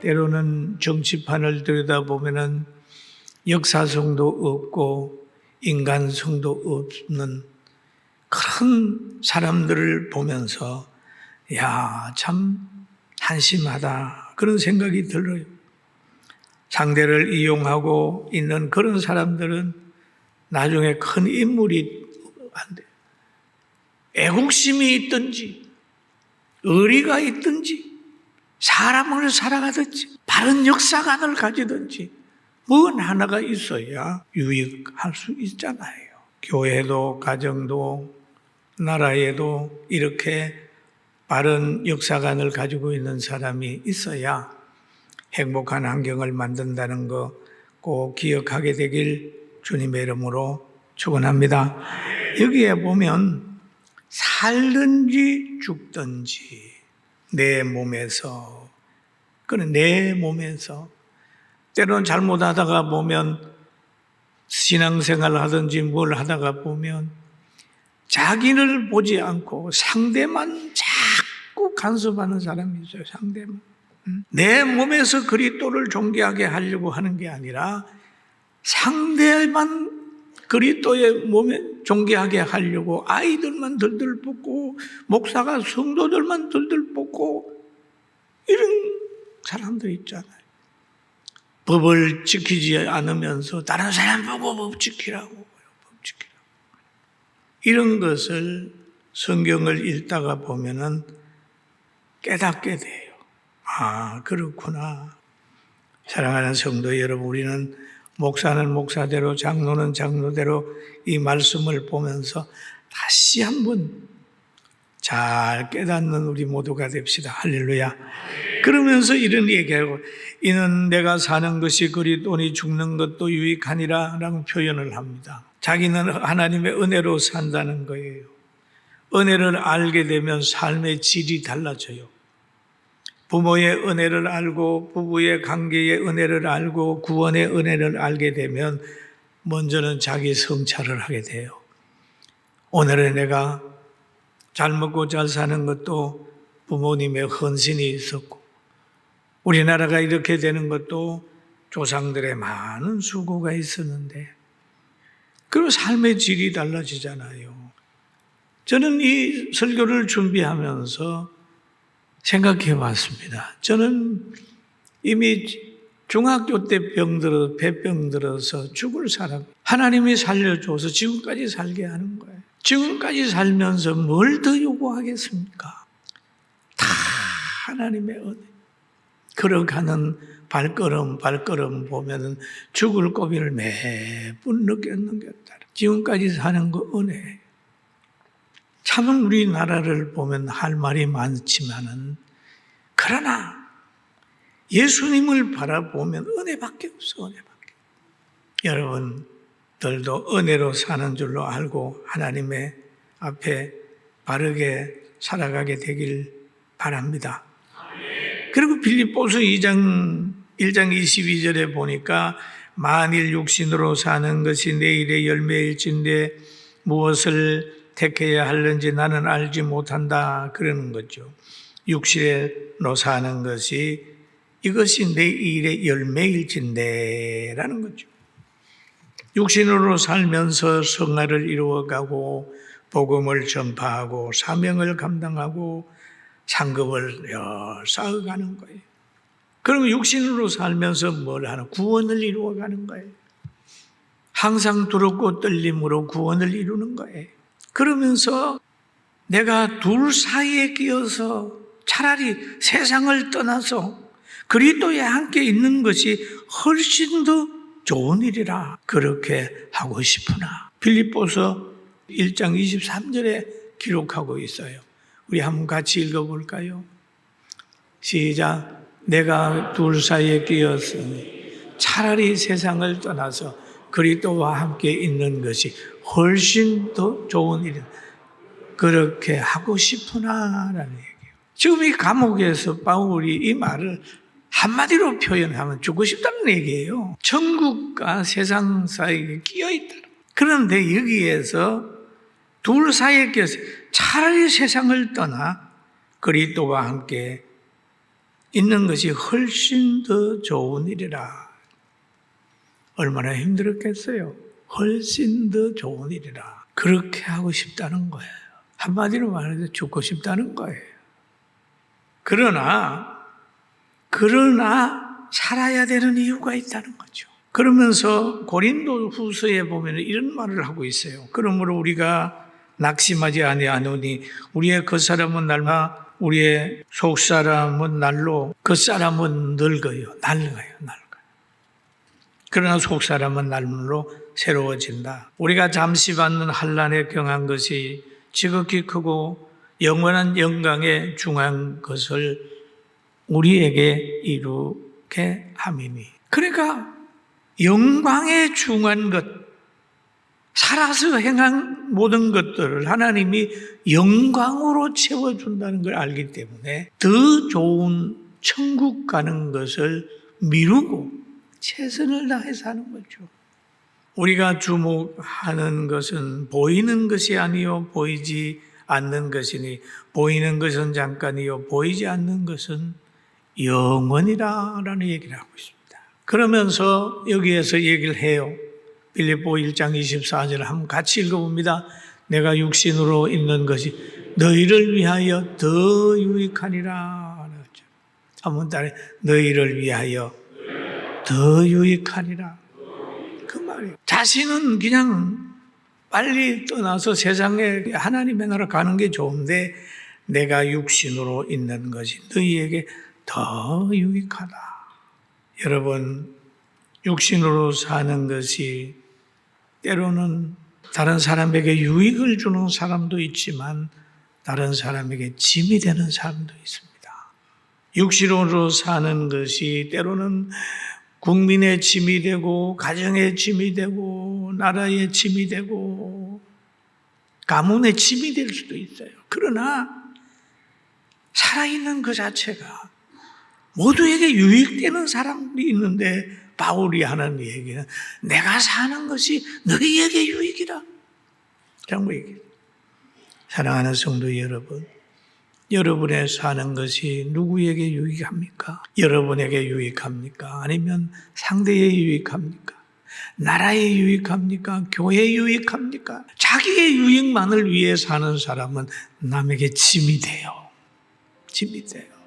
때로는 정치판을 들여다보면은 역사성도 없고 인간성도 없는 그런 사람들을 보면서 참 한심하다 그런 생각이 들어요. 상대를 이용하고 있는 그런 사람들은 나중에 큰 인물이 안 돼요. 애국심이 있든지 의리가 있든지 사람을 살아가든지 바른 역사관을 가지든지 뭔 하나가 있어야 유익할 수 있잖아요. 교회도 가정도 나라에도 이렇게 바른 역사관을 가지고 있는 사람이 있어야 행복한 환경을 만든다는 거 꼭 기억하게 되길 주님의 이름으로 축원합니다. 여기에 보면 살든지 죽든지 내 몸에서 때로는 잘못하다가 보면 신앙생활을 하든지 뭘 하다가 보면 자기를 보지 않고 상대만 자꾸 간섭하는 사람이 있어요. 상대만. 내 몸에서 그리스도를 존귀하게 하려고 하는 게 아니라 상대만 그리스도의 몸에 존귀하게 하려고 아이들만 들들 볶고 목사가 성도들만 들들 볶고 이런 사람들 있잖아요. 법을 지키지 않으면서 다른 사람 보고 법 지키라고. 이런 것을 성경을 읽다가 보면은 깨닫게 돼요. 그렇구나. 사랑하는 성도 여러분, 우리는 목사는 목사대로 장로는 장로대로 이 말씀을 보면서 다시 한번 잘 깨닫는 우리 모두가 됩시다. 할렐루야. 그러면서 이런 얘기하고 이는 내가 사는 것이 그리스도니 죽는 것도 유익하니라 라는 표현을 합니다. 자기는 하나님의 은혜로 산다는 거예요. 은혜를 알게 되면 삶의 질이 달라져요. 부모의 은혜를 알고 부부의 관계의 은혜를 알고 구원의 은혜를 알게 되면 먼저는 자기 성찰을 하게 돼요. 오늘의 내가 잘 먹고 잘 사는 것도 부모님의 헌신이 있었고 우리나라가 이렇게 되는 것도 조상들의 많은 수고가 있었는데 그리고 삶의 질이 달라지잖아요. 저는 이 설교를 준비하면서 생각해 봤습니다. 저는 이미 중학교 때 배병 들어서 죽을 사람 하나님이 살려줘서 지금까지 살게 하는 거예요. 지금까지 살면서 뭘 더 요구하겠습니까? 다 하나님의 은혜. 걸어가는 발걸음 보면은 죽을 고비를 매번 넘겼다. 지금까지 사는 거 은혜. 참 우리나라를 보면 할 말이 많지만은 그러나 예수님을 바라보면 은혜밖에 없어. 은혜밖에. 여러분들도 은혜로 사는 줄로 알고 하나님의 앞에 바르게 살아가게 되길 바랍니다. 그리고 빌립보서 1장 22절에 보니까 만일 육신으로 사는 것이 내일의 열매일진데 무엇을 택해야 하는지 나는 알지 못한다 그러는 거죠. 육신으로 사는 것이 이것이 내일의 열매일진데 라는 거죠. 육신으로 살면서 성화를 이루어가고 복음을 전파하고 사명을 감당하고 상급을 쌓아가는 거예요. 그러면 육신으로 살면서 뭘 하는? 구원을 이루어가는 거예요. 항상 두렵고 떨림으로 구원을 이루는 거예요. 그러면서 내가 둘 사이에 끼어서 차라리 세상을 떠나서 그리스도에 함께 있는 것이 훨씬 더 좋은 일이라 그렇게 하고 싶으나 빌립보서 1장 23절에 기록하고 있어요. 우리 한번 같이 읽어볼까요? 시작. 내가 둘 사이에 끼었으니 차라리 세상을 떠나서 그리스도와 함께 있는 것이 훨씬 더 좋은 일이다. 그렇게 하고 싶으나라는 얘기예요. 지금 이 감옥에서 바울이 이 말을 한마디로 표현하면 죽고 싶다는 얘기예요. 천국과 세상 사이에 끼어있다. 그런데 여기에서 둘 사이에 끼어서 차라리 세상을 떠나 그리스도와 함께 있는 것이 훨씬 더 좋은 일이라. 얼마나 힘들었겠어요. 훨씬 더 좋은 일이라. 그렇게 하고 싶다는 거예요. 한마디로 말해서 죽고 싶다는 거예요. 그러나 살아야 되는 이유가 있다는 거죠. 그러면서 고린도 후서에 보면 이런 말을 하고 있어요. 그러므로 우리가 낙심하지 아니하노니 우리의 겉사람은 날마 우리의 속사람은 날로 겉사람은 늙어요. 낡아요. 그러나 속사람은 날로 새로워진다. 우리가 잠시 받는 환난에 경한 것이 지극히 크고 영원한 영광에 중한 것을 우리에게 이루게 함이니. 그러니까 영광에 중한 것, 살아서 행한 모든 것들을 하나님이 영광으로 채워준다는 걸 알기 때문에 더 좋은 천국 가는 것을 미루고 최선을 다해서 하는 거죠. 우리가 주목하는 것은 보이는 것이 아니요 보이지 않는 것이니 보이는 것은 잠깐이요 보이지 않는 것은 영원이라는 얘기를 하고 있습니다. 그러면서 여기에서 얘기를 해요. 빌립보 1장 24절을 한번 같이 읽어봅니다. 내가 육신으로 있는 것이 너희를 위하여 더 유익하니라. 한번 따라 너희를 위하여 더 유익하니라. 그 말이에요. 자신은 그냥 빨리 떠나서 세상에 하나님의 나라 가는 게 좋은데 내가 육신으로 있는 것이 너희에게 더 유익하다. 여러분, 육신으로 사는 것이 때로는 다른 사람에게 유익을 주는 사람도 있지만 다른 사람에게 짐이 되는 사람도 있습니다. 육신으로 사는 것이 때로는 국민의 짐이 되고 가정의 짐이 되고 나라의 짐이 되고 가문의 짐이 될 수도 있어요. 그러나 살아있는 그 자체가 모두에게 유익되는 사람들이 있는데 바울이 하는 얘기는 내가 사는 것이 너희에게 유익이라. 라고 얘기해요. 사랑하는 성도 여러분, 여러분의 사는 것이 누구에게 유익합니까? 여러분에게 유익합니까? 아니면 상대에 유익합니까? 나라에 유익합니까? 교회에 유익합니까? 자기의 유익만을 위해 사는 사람은 남에게 짐이 돼요. 짐이 돼요.